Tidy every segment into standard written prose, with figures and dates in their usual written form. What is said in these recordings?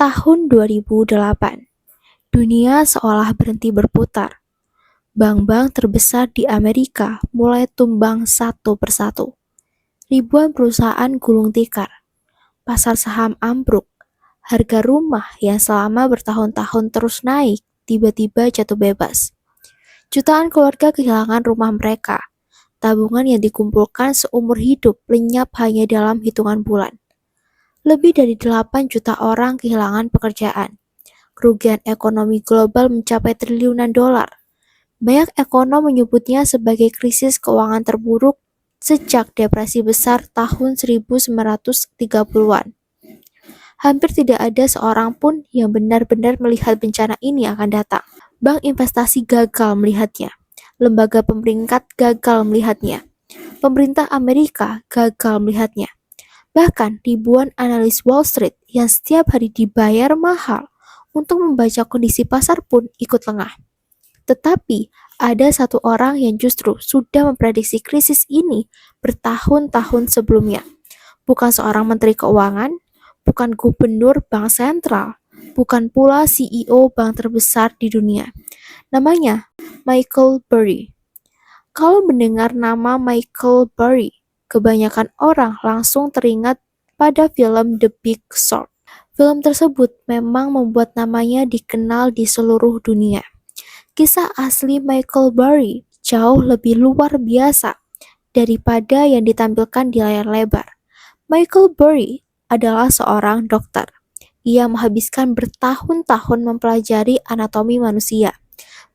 Tahun 2008, dunia seolah berhenti berputar. Bank-bank terbesar di Amerika mulai tumbang satu persatu. Ribuan perusahaan gulung tikar. Pasar saham ambruk. Harga rumah yang selama bertahun-tahun terus naik tiba-tiba jatuh bebas. Jutaan keluarga kehilangan rumah mereka. Tabungan yang dikumpulkan seumur hidup lenyap hanya dalam hitungan bulan. Lebih dari 8 juta orang kehilangan pekerjaan. Kerugian ekonomi global mencapai triliunan dolar. Banyak ekonom menyebutnya sebagai krisis keuangan terburuk sejak depresi besar tahun 1930-an. Hampir tidak ada seorang pun yang benar-benar melihat bencana ini akan datang. Bank investasi gagal melihatnya. Lembaga pemeringkat gagal melihatnya. Pemerintah Amerika gagal melihatnya. Bahkan ribuan analis Wall Street yang setiap hari dibayar mahal untuk membaca kondisi pasar pun ikut lengah. Tetapi ada satu orang yang justru sudah memprediksi krisis ini bertahun-tahun sebelumnya. Bukan seorang menteri keuangan, bukan gubernur bank sentral, bukan pula CEO bank terbesar di dunia. Namanya Michael Burry. Kalau mendengar nama Michael Burry, kebanyakan orang langsung teringat pada film The Big Short. Film tersebut memang membuat namanya dikenal di seluruh dunia. Kisah asli Michael Burry jauh lebih luar biasa daripada yang ditampilkan di layar lebar. Michael Burry adalah seorang dokter. Ia menghabiskan bertahun-tahun mempelajari anatomi manusia,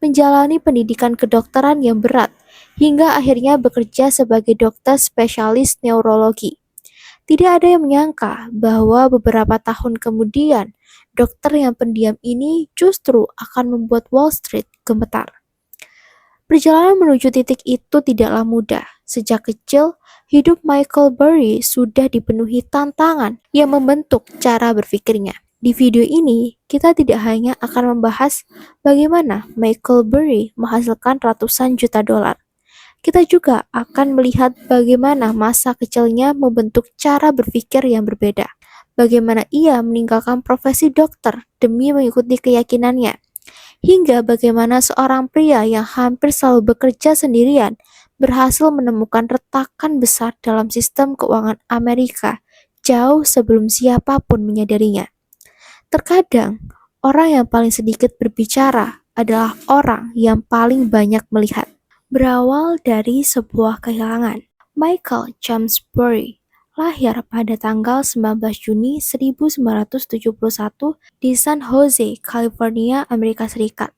menjalani pendidikan kedokteran yang berat, hingga akhirnya bekerja sebagai dokter spesialis neurologi. Tidak ada yang menyangka bahwa beberapa tahun kemudian, dokter yang pendiam ini justru akan membuat Wall Street gemetar. Perjalanan menuju titik itu tidaklah mudah. Sejak kecil, hidup Michael Burry sudah dipenuhi tantangan yang membentuk cara berpikirnya. Di video ini, kita tidak hanya akan membahas bagaimana Michael Burry menghasilkan ratusan juta dolar. Kita juga akan melihat bagaimana masa kecilnya membentuk cara berpikir yang berbeda. Bagaimana ia meninggalkan profesi dokter demi mengikuti keyakinannya. Hingga bagaimana seorang pria yang hampir selalu bekerja sendirian berhasil menemukan retakan besar dalam sistem keuangan Amerika jauh sebelum siapapun menyadarinya. Terkadang, orang yang paling sedikit berbicara adalah orang yang paling banyak melihat. Berawal dari sebuah kehilangan, Michael James Burry lahir pada tanggal 19 Juni 1971 di San Jose, California, Amerika Serikat.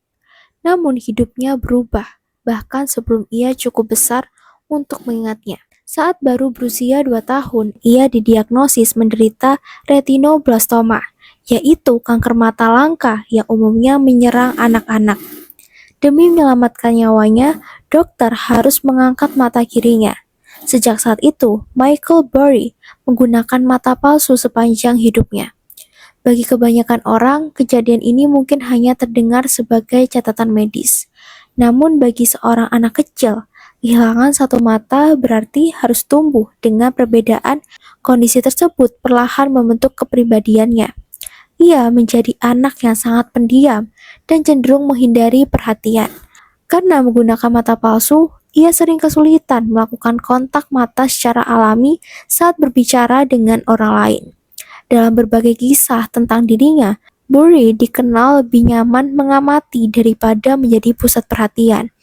Namun hidupnya berubah, bahkan sebelum ia cukup besar untuk mengingatnya. Saat baru berusia 2 tahun, ia didiagnosis menderita retinoblastoma, yaitu kanker mata langka yang umumnya menyerang anak-anak. Demi menyelamatkan nyawanya, dokter harus mengangkat mata kirinya. Sejak saat itu, Michael Burry menggunakan mata palsu sepanjang hidupnya. Bagi kebanyakan orang, kejadian ini mungkin hanya terdengar sebagai catatan medis. Namun bagi seorang anak kecil, kehilangan satu mata berarti harus tumbuh dengan perbedaan. Kondisi tersebut perlahan membentuk kepribadiannya. Ia menjadi anak yang sangat pendiam dan cenderung menghindari perhatian. Karena menggunakan mata palsu, ia sering kesulitan melakukan kontak mata secara alami saat berbicara dengan orang lain. Dalam berbagai kisah tentang dirinya, Burry dikenal lebih nyaman mengamati daripada menjadi pusat perhatian.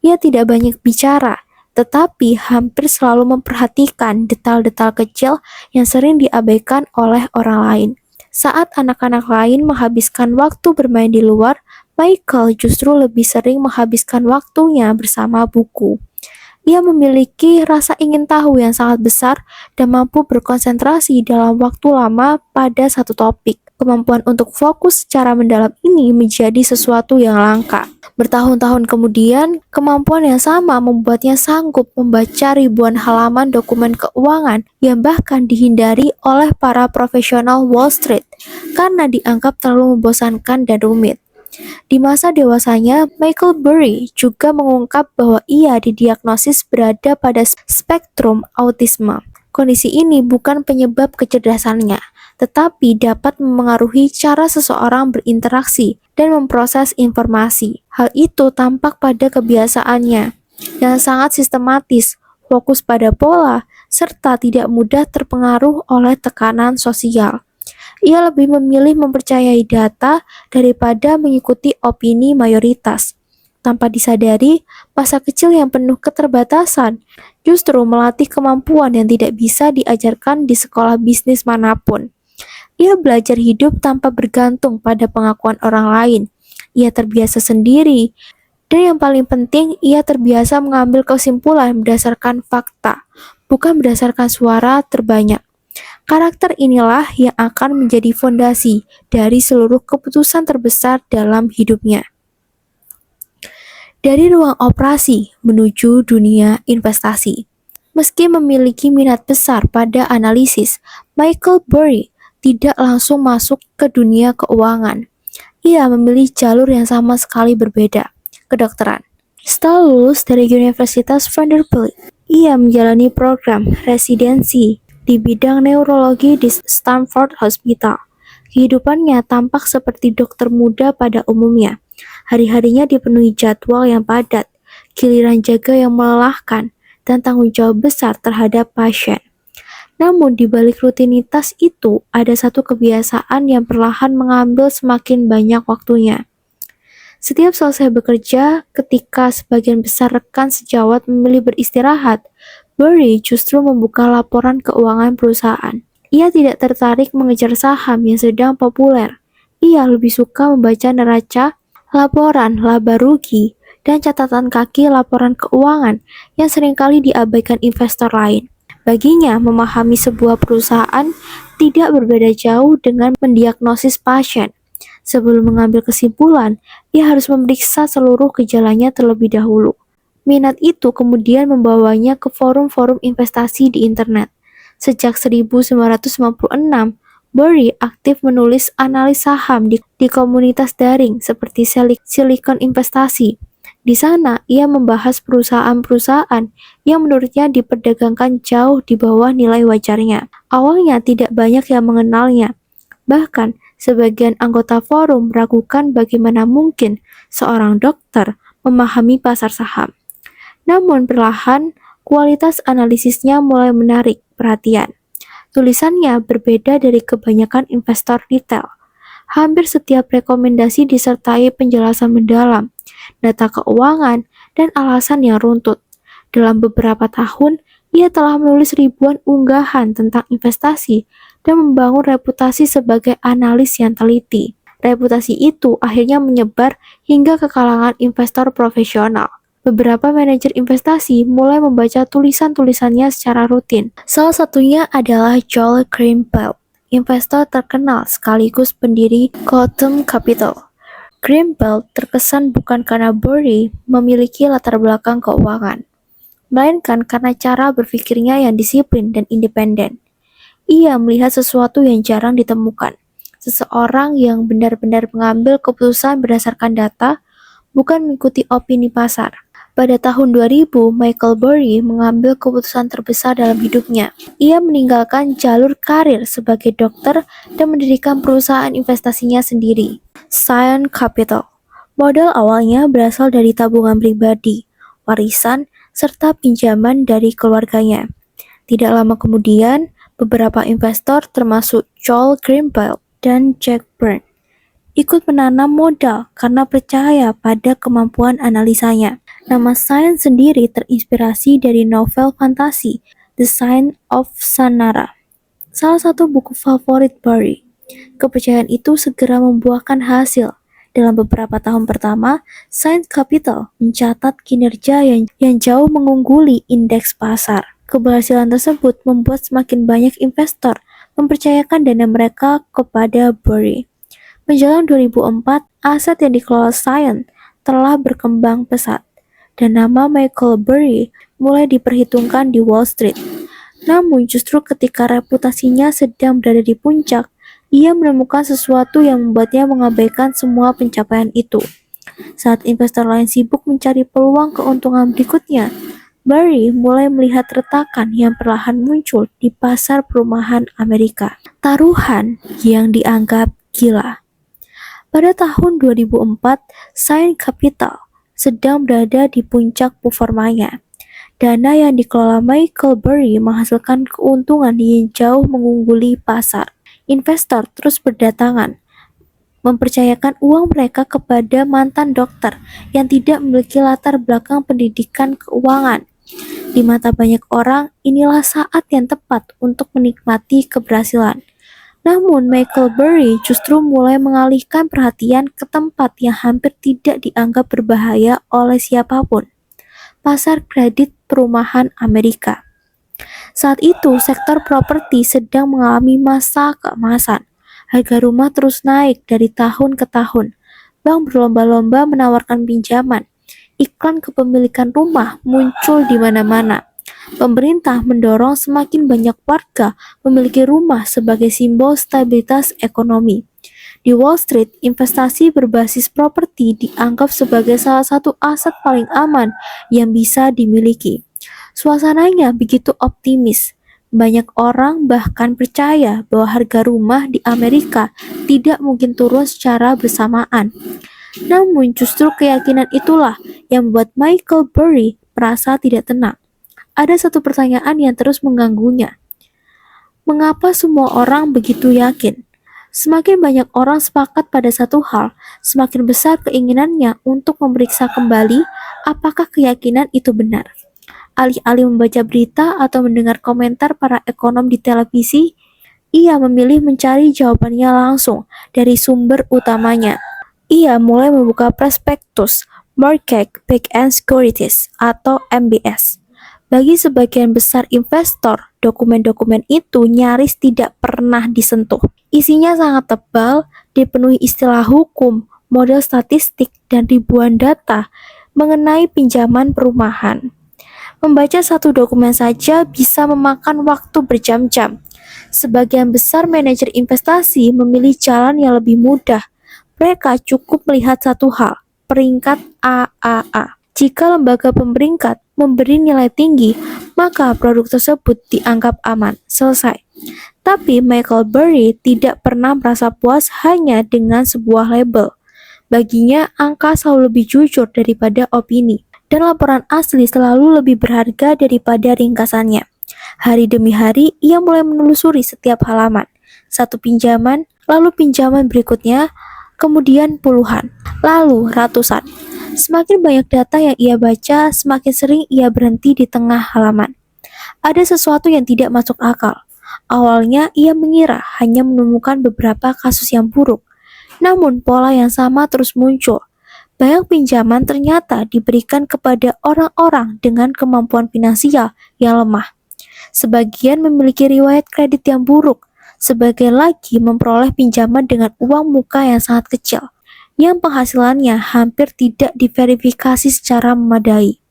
Ia tidak banyak bicara, tetapi hampir selalu memperhatikan detail-detail kecil yang sering diabaikan oleh orang lain. Saat anak-anak lain menghabiskan waktu bermain di luar, Michael justru lebih sering menghabiskan waktunya bersama buku. Ia memiliki rasa ingin tahu yang sangat besar dan mampu berkonsentrasi dalam waktu lama pada satu topik. Kemampuan untuk fokus secara mendalam ini menjadi sesuatu yang langka. Bertahun-tahun kemudian, kemampuan yang sama membuatnya sanggup membaca ribuan halaman dokumen keuangan yang bahkan dihindari oleh para profesional Wall Street karena dianggap terlalu membosankan dan rumit. Di masa dewasanya, Michael Burry juga mengungkap bahwa ia didiagnosis berada pada spektrum autisme. Kondisi ini bukan penyebab kecerdasannya, tetapi dapat memengaruhi cara seseorang berinteraksi dan memproses informasi. Hal itu tampak pada kebiasaannya yang sangat sistematis, fokus pada pola, serta tidak mudah terpengaruh oleh tekanan sosial. Ia lebih memilih mempercayai data daripada mengikuti opini mayoritas. Tanpa disadari, masa kecil yang penuh keterbatasan justru melatih kemampuan yang tidak bisa diajarkan di sekolah bisnis manapun. Ia belajar hidup tanpa bergantung pada pengakuan orang lain. Ia terbiasa sendiri, dan yang paling penting, ia terbiasa mengambil kesimpulan berdasarkan fakta, bukan berdasarkan suara terbanyak. Karakter inilah yang akan menjadi fondasi dari seluruh keputusan terbesar dalam hidupnya. Dari ruang operasi menuju dunia investasi. Meski memiliki minat besar pada analisis, Michael Burry tidak langsung masuk ke dunia keuangan. Ia memilih jalur yang sama sekali berbeda, kedokteran. Setelah lulus dari Universitas Vanderbilt, ia menjalani program residensi di bidang neurologi di Stanford Hospital. Kehidupannya tampak seperti dokter muda pada umumnya. Hari-harinya dipenuhi jadwal yang padat, giliran jaga yang melelahkan, dan tanggung jawab besar terhadap pasien. Namun di balik rutinitas itu, ada satu kebiasaan yang perlahan mengambil semakin banyak waktunya. Setiap selesai bekerja, ketika sebagian besar rekan sejawat memilih beristirahat, Burry justru membuka laporan keuangan perusahaan. Ia tidak tertarik mengejar saham yang sedang populer. Ia lebih suka membaca neraca, laporan laba rugi, dan catatan kaki laporan keuangan yang seringkali diabaikan investor lain. Baginya, memahami sebuah perusahaan tidak berbeda jauh dengan mendiagnosis pasien. Sebelum mengambil kesimpulan, ia harus memeriksa seluruh gejalanya terlebih dahulu. Minat itu kemudian membawanya ke forum-forum investasi di internet. Sejak 1996, Burry aktif menulis analis saham di komunitas daring seperti Silicon Investasi. Di sana, ia membahas perusahaan-perusahaan yang menurutnya diperdagangkan jauh di bawah nilai wajarnya. Awalnya tidak banyak yang mengenalnya. Bahkan, sebagian anggota forum meragukan bagaimana mungkin seorang dokter memahami pasar saham. Namun perlahan, kualitas analisisnya mulai menarik perhatian. Tulisannya berbeda dari kebanyakan investor retail. Hampir setiap rekomendasi disertai penjelasan mendalam, data keuangan, dan alasan yang runtut. Dalam beberapa tahun, ia telah menulis ribuan unggahan tentang investasi dan membangun reputasi sebagai analis yang teliti. Reputasi itu akhirnya menyebar hingga ke kalangan investor profesional. Beberapa manajer investasi mulai membaca tulisan-tulisannya secara rutin. Salah satunya adalah Joel Greenblatt, investor terkenal sekaligus pendiri Gotham Capital. Greenblatt terkesan bukan karena Burry memiliki latar belakang keuangan, melainkan karena cara berpikirnya yang disiplin dan independen. Ia melihat sesuatu yang jarang ditemukan, seseorang yang benar-benar mengambil keputusan berdasarkan data, bukan mengikuti opini pasar. Pada tahun 2000, Michael Burry mengambil keputusan terbesar dalam hidupnya. Ia meninggalkan jalur karir sebagai dokter dan mendirikan perusahaan investasinya sendiri, Scion Capital. Modal awalnya berasal dari tabungan pribadi, warisan, serta pinjaman dari keluarganya. Tidak lama kemudian, beberapa investor termasuk Joel Greenblatt dan Jack Byrne ikut menanam modal karena percaya pada kemampuan analisanya. Nama Scion sendiri terinspirasi dari novel fantasi The Sign of Shannara, salah satu buku favorit Burry. Kepercayaan itu segera membuahkan hasil. Dalam beberapa tahun pertama, Scion Capital mencatat kinerja yang jauh mengungguli indeks pasar. Keberhasilan tersebut membuat semakin banyak investor mempercayakan dana mereka kepada Burry. Menjelang 2004, aset yang dikelola Scion telah berkembang pesat, dan nama Michael Burry mulai diperhitungkan di Wall Street. Namun justru ketika reputasinya sedang berada di puncak, ia menemukan sesuatu yang membuatnya mengabaikan semua pencapaian itu. Saat investor lain sibuk mencari peluang keuntungan berikutnya, Burry mulai melihat retakan yang perlahan muncul di pasar perumahan Amerika. Taruhan yang dianggap gila. Pada tahun 2004, Science Capital sedang berada di puncak performanya. Dana yang dikelola Michael Burry menghasilkan keuntungan yang jauh mengungguli pasar. Investor terus berdatangan, mempercayakan uang mereka kepada mantan dokter yang tidak memiliki latar belakang pendidikan keuangan. Di mata banyak orang, inilah saat yang tepat untuk menikmati keberhasilan. Namun, Michael Burry justru mulai mengalihkan perhatian ke tempat yang hampir tidak dianggap berbahaya oleh siapapun, pasar kredit perumahan Amerika. Saat itu, sektor properti sedang mengalami masa keemasan. Harga rumah terus naik dari tahun ke tahun. Bank berlomba-lomba menawarkan pinjaman. Iklan kepemilikan rumah muncul di mana-mana. Pemerintah mendorong semakin banyak warga memiliki rumah sebagai simbol stabilitas ekonomi. Di Wall Street, investasi berbasis properti dianggap sebagai salah satu aset paling aman yang bisa dimiliki. Suasananya begitu optimis. Banyak orang bahkan percaya bahwa harga rumah di Amerika tidak mungkin turun secara bersamaan. Namun justru keyakinan itulah yang membuat Michael Burry merasa tidak tenang. Ada satu pertanyaan yang terus mengganggunya. Mengapa semua orang begitu yakin? Semakin banyak orang sepakat pada satu hal, semakin besar keinginannya untuk memeriksa kembali apakah keyakinan itu benar. Alih-alih membaca berita atau mendengar komentar para ekonom di televisi, ia memilih mencari jawabannya langsung dari sumber utamanya. Ia mulai membuka prospektus Mortgage-Backed Securities atau MBS. Bagi sebagian besar investor, dokumen-dokumen itu nyaris tidak pernah disentuh. Isinya sangat tebal, dipenuhi istilah hukum, model statistik, dan ribuan data mengenai pinjaman perumahan. Membaca satu dokumen saja bisa memakan waktu berjam-jam. Sebagian besar manajer investasi memilih jalan yang lebih mudah. Mereka cukup melihat satu hal, peringkat AAA. Jika lembaga pemeringkat memberi nilai tinggi, maka produk tersebut dianggap aman. Selesai. Tapi Michael Burry tidak pernah merasa puas hanya dengan sebuah label. Baginya, angka selalu lebih jujur daripada opini, dan laporan asli selalu lebih berharga daripada ringkasannya. Hari demi hari, ia mulai menelusuri setiap halaman. Satu pinjaman, lalu pinjaman berikutnya, kemudian puluhan, lalu ratusan. Semakin banyak data yang ia baca, semakin sering ia berhenti di tengah halaman. Ada sesuatu yang tidak masuk akal. Awalnya ia mengira hanya menemukan beberapa kasus yang buruk. Namun pola yang sama terus muncul. Banyak pinjaman ternyata diberikan kepada orang-orang dengan kemampuan finansial yang lemah. Sebagian memiliki riwayat kredit yang buruk. Sebagian lagi memperoleh pinjaman dengan uang muka yang sangat kecil, yang penghasilannya hampir tidak diverifikasi secara memadai.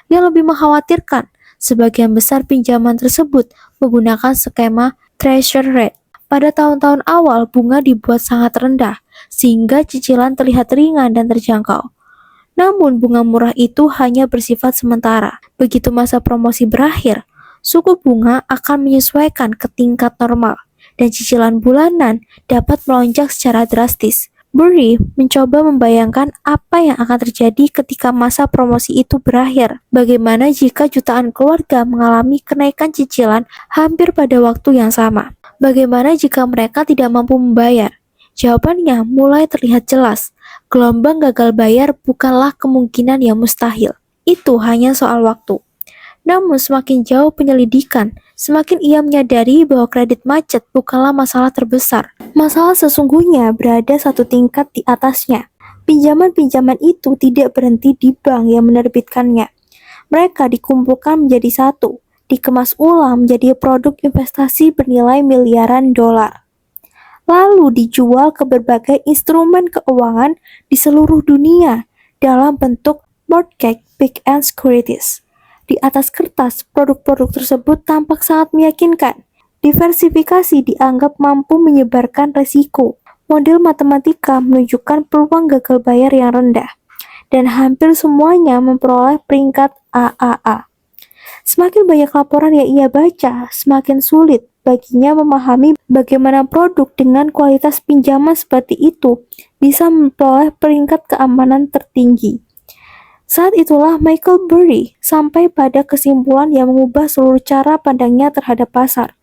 Yang lebih mengkhawatirkan, sebagian besar pinjaman tersebut menggunakan skema treasury rate. Pada tahun-tahun awal, bunga dibuat sangat rendah, sehingga cicilan terlihat ringan dan terjangkau. Namun, bunga murah itu hanya bersifat sementara. Begitu masa promosi berakhir, suku bunga akan menyesuaikan ke tingkat normal, dan cicilan bulanan dapat melonjak secara drastis. Burry mencoba membayangkan apa yang akan terjadi ketika masa promosi itu berakhir. Bagaimana jika jutaan keluarga mengalami kenaikan cicilan hampir pada waktu yang sama? Bagaimana jika mereka tidak mampu membayar? Jawabannya mulai terlihat jelas. Gelombang gagal bayar bukanlah kemungkinan yang mustahil. Itu hanya soal waktu. Namun semakin jauh penyelidikan, semakin ia menyadari bahwa kredit macet bukanlah masalah terbesar. Masalah sesungguhnya berada satu tingkat di atasnya. Pinjaman-pinjaman itu tidak berhenti di bank yang menerbitkannya. Mereka dikumpulkan menjadi satu, dikemas ulang menjadi produk investasi bernilai miliaran dolar. Lalu dijual ke berbagai instrumen keuangan di seluruh dunia dalam bentuk mortgage-backed securities. Di atas kertas, produk-produk tersebut tampak sangat meyakinkan. Diversifikasi dianggap mampu menyebarkan resiko. Model matematika menunjukkan peluang gagal bayar yang rendah. Dan hampir semuanya memperoleh peringkat AAA. Semakin banyak laporan yang ia baca, semakin sulit baginya memahami bagaimana produk dengan kualitas pinjaman seperti itu bisa memperoleh peringkat keamanan tertinggi. Saat itulah Michael Burry sampai pada kesimpulan yang mengubah seluruh cara pandangnya terhadap pasar.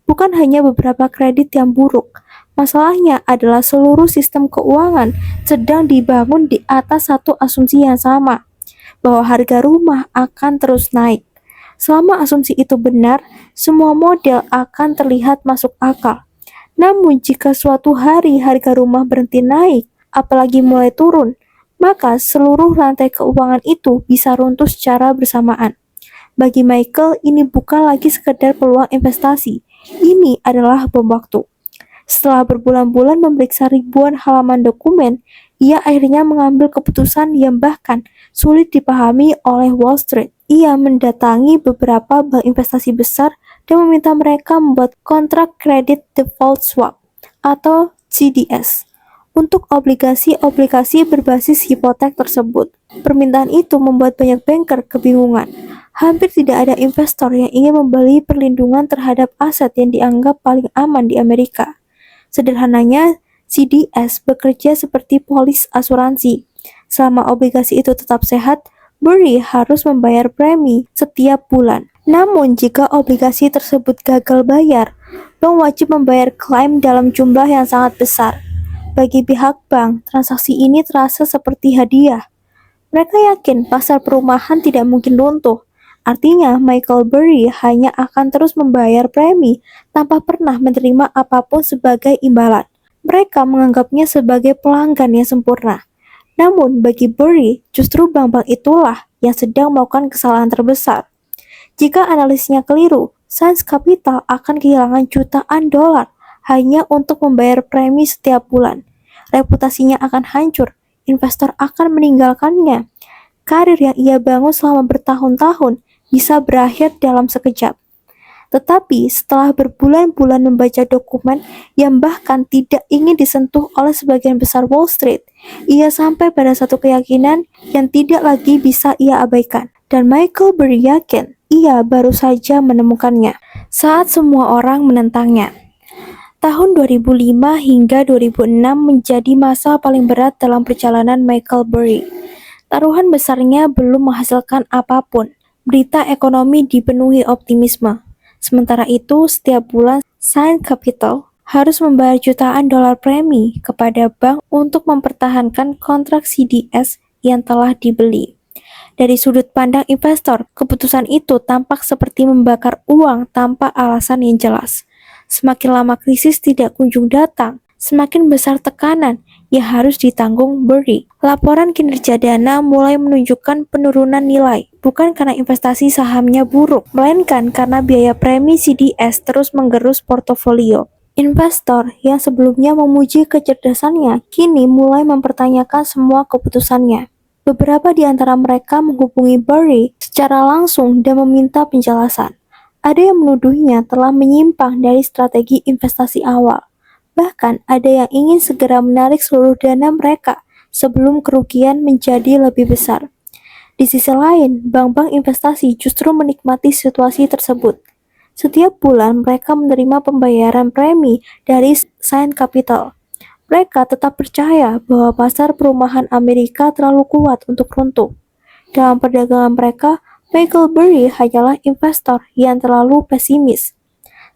Bukan hanya beberapa kredit yang buruk, masalahnya adalah seluruh sistem keuangan sedang dibangun di atas satu asumsi yang sama, bahwa harga rumah akan terus naik. Selama asumsi itu benar, semua model akan terlihat masuk akal. Namun jika suatu hari harga rumah berhenti naik, apalagi mulai turun, maka seluruh rantai keuangan itu bisa runtuh secara bersamaan. Bagi Michael, ini bukan lagi sekedar peluang investasi, ini adalah bom waktu. Setelah berbulan-bulan memeriksa ribuan halaman dokumen, ia akhirnya mengambil keputusan yang bahkan sulit dipahami oleh Wall Street. Ia mendatangi beberapa bank investasi besar dan meminta mereka membuat kontrak kredit default swap atau CDS untuk obligasi-obligasi berbasis hipotek tersebut. Permintaan itu membuat banyak banker kebingungan. Hampir tidak ada investor yang ingin membeli perlindungan terhadap aset yang dianggap paling aman di Amerika. Sederhananya, CDS bekerja seperti polis asuransi. Selama obligasi itu tetap sehat, Burry harus membayar premi setiap bulan. Namun, jika obligasi tersebut gagal bayar, bank wajib membayar klaim dalam jumlah yang sangat besar. Bagi pihak bank, transaksi ini terasa seperti hadiah. Mereka yakin pasar perumahan tidak mungkin runtuh. Artinya, Michael Burry hanya akan terus membayar premi tanpa pernah menerima apapun sebagai imbalan. Mereka menganggapnya sebagai pelanggan yang sempurna. Namun, bagi Burry, justru bank-bank itulah yang sedang melakukan kesalahan terbesar. Jika analisnya keliru, Science Capital akan kehilangan jutaan dolar hanya untuk membayar premi setiap bulan. Reputasinya akan hancur, investor akan meninggalkannya. Karir yang ia bangun selama bertahun-tahun bisa berakhir dalam sekejap. Tetapi setelah berbulan-bulan membaca dokumen yang bahkan tidak ingin disentuh oleh sebagian besar Wall Street, ia sampai pada satu keyakinan yang tidak lagi bisa ia abaikan. Dan Michael Burry yakin ia baru saja menemukannya saat semua orang menentangnya. Tahun 2005 hingga 2006 menjadi masa paling berat dalam perjalanan Michael Burry. Taruhan besarnya belum menghasilkan apapun. Berita ekonomi dipenuhi optimisme. Sementara itu, setiap bulan Science Capital harus membayar jutaan dolar premi kepada bank untuk mempertahankan kontrak CDS yang telah dibeli. Dari sudut pandang investor, keputusan itu tampak seperti membakar uang tanpa alasan yang jelas. Semakin lama krisis tidak kunjung datang, semakin besar tekanan yang harus ditanggung Burry. Laporan kinerja dana mulai menunjukkan penurunan nilai, bukan karena investasi sahamnya buruk, melainkan karena biaya premi CDS terus menggerus portofolio. Investor yang sebelumnya memuji kecerdasannya, kini mulai mempertanyakan semua keputusannya. Beberapa di antara mereka menghubungi Burry secara langsung dan meminta penjelasan. Ada yang menuduhnya telah menyimpang dari strategi investasi awal. Bahkan ada yang ingin segera menarik seluruh dana mereka sebelum kerugian menjadi lebih besar. Di sisi lain, bank-bank investasi justru menikmati situasi tersebut. Setiap bulan mereka menerima pembayaran premi dari Science Capital. Mereka tetap percaya bahwa pasar perumahan Amerika terlalu kuat untuk runtuh. Dalam perdagangan mereka, Michael Burry hanyalah investor yang terlalu pesimis.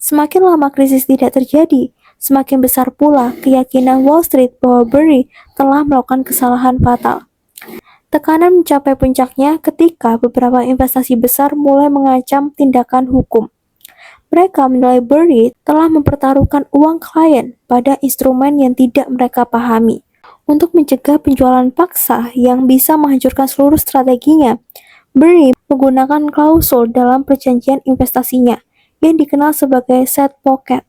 Semakin lama krisis tidak terjadi, semakin besar pula keyakinan Wall Street bahwa Burry telah melakukan kesalahan fatal. Tekanan mencapai puncaknya ketika beberapa investasi besar mulai mengancam tindakan hukum. Mereka menilai Burry telah mempertaruhkan uang klien pada instrumen yang tidak mereka pahami. Untuk mencegah penjualan paksa yang bisa menghancurkan seluruh strateginya, Burry menggunakan klausul dalam perjanjian investasinya yang dikenal sebagai set pocket.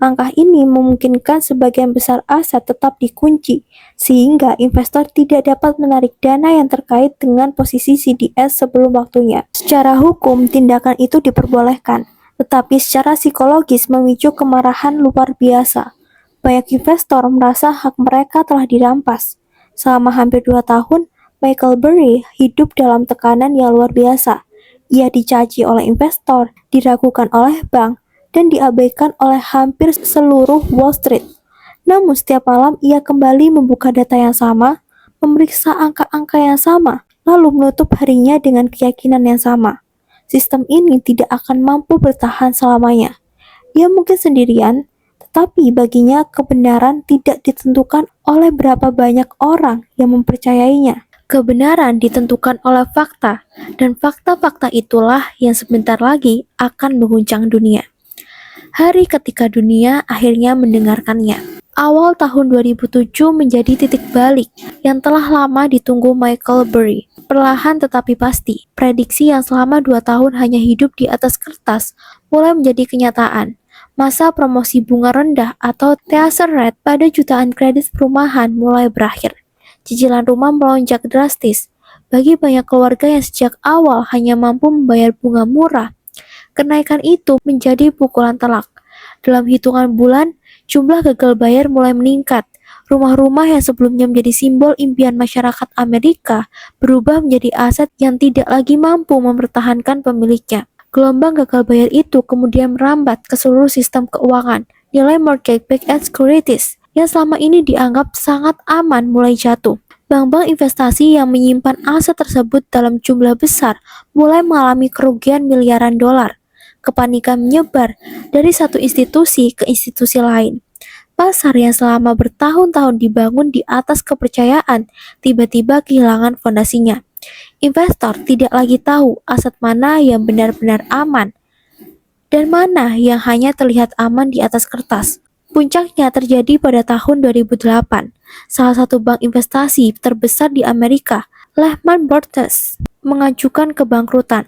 Langkah ini memungkinkan sebagian besar aset tetap dikunci, sehingga investor tidak dapat menarik dana yang terkait dengan posisi CDS sebelum waktunya. Secara hukum, tindakan itu diperbolehkan, tetapi secara psikologis memicu kemarahan luar biasa. Banyak investor merasa hak mereka telah dirampas. Selama hampir 2 tahun, Michael Burry hidup dalam tekanan yang luar biasa. Ia dicaci oleh investor, diragukan oleh bank, dan diabaikan oleh hampir seluruh Wall Street. Namun setiap malam ia kembali membuka data yang sama, memeriksa angka-angka yang sama, lalu menutup harinya dengan keyakinan yang sama. Sistem ini tidak akan mampu bertahan selamanya. Ia mungkin sendirian, tetapi baginya kebenaran tidak ditentukan oleh berapa banyak orang yang mempercayainya. Kebenaran ditentukan oleh fakta, dan fakta-fakta itulah yang sebentar lagi akan mengguncang dunia. Hari ketika dunia akhirnya mendengarkannya. Awal tahun 2007 menjadi titik balik yang telah lama ditunggu Michael Burry. Perlahan tetapi pasti, prediksi yang selama 2 tahun hanya hidup di atas kertas mulai menjadi kenyataan. Masa promosi bunga rendah atau teaser rate pada jutaan kredit perumahan mulai berakhir. Cicilan rumah melonjak drastis. Bagi banyak keluarga yang sejak awal hanya mampu membayar bunga murah, kenaikan itu menjadi pukulan telak. Dalam hitungan bulan, jumlah gagal bayar mulai meningkat. Rumah-rumah yang sebelumnya menjadi simbol impian masyarakat Amerika berubah menjadi aset yang tidak lagi mampu mempertahankan pemiliknya. Gelombang gagal bayar itu kemudian merambat ke seluruh sistem keuangan. Nilai mortgage-backed securities yang selama ini dianggap sangat aman mulai jatuh. Bank-bank investasi yang menyimpan aset tersebut dalam jumlah besar mulai mengalami kerugian miliaran dolar. Kepanikan menyebar dari satu institusi ke institusi lain. Pasar yang selama bertahun-tahun dibangun di atas kepercayaan tiba-tiba kehilangan fondasinya. Investor tidak lagi tahu aset mana yang benar-benar aman dan mana yang hanya terlihat aman di atas kertas. Puncaknya terjadi pada tahun 2008. Salah satu bank investasi terbesar di Amerika, Lehman Brothers, mengajukan kebangkrutan.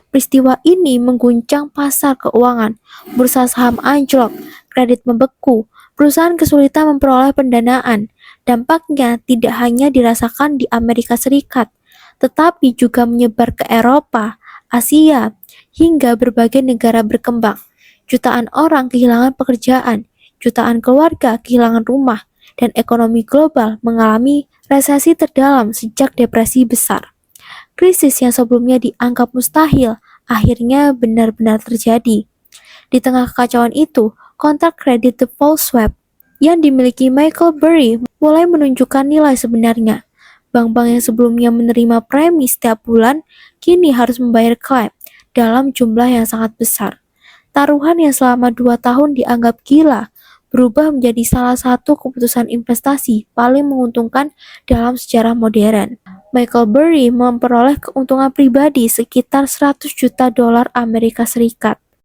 Peristiwa ini mengguncang pasar keuangan, bursa saham anjlok, kredit membeku, perusahaan kesulitan memperoleh pendanaan. Dampaknya tidak hanya dirasakan di Amerika Serikat, tetapi juga menyebar ke Eropa, Asia, hingga berbagai negara berkembang. Jutaan orang kehilangan pekerjaan, jutaan keluarga kehilangan rumah, dan ekonomi global mengalami resesi terdalam sejak depresi besar. Krisis yang sebelumnya dianggap mustahil akhirnya benar-benar terjadi. Di tengah kekacauan itu, kontrak kredit default swap yang dimiliki Michael Burry mulai menunjukkan nilai sebenarnya. Bank-bank yang sebelumnya menerima premi setiap bulan kini harus membayar klaim dalam jumlah yang sangat besar. Taruhan yang selama 2 tahun dianggap gila berubah menjadi salah satu keputusan investasi paling menguntungkan dalam sejarah modern. Michael Burry memperoleh keuntungan pribadi sekitar 100 juta dolar Amerika Serikat.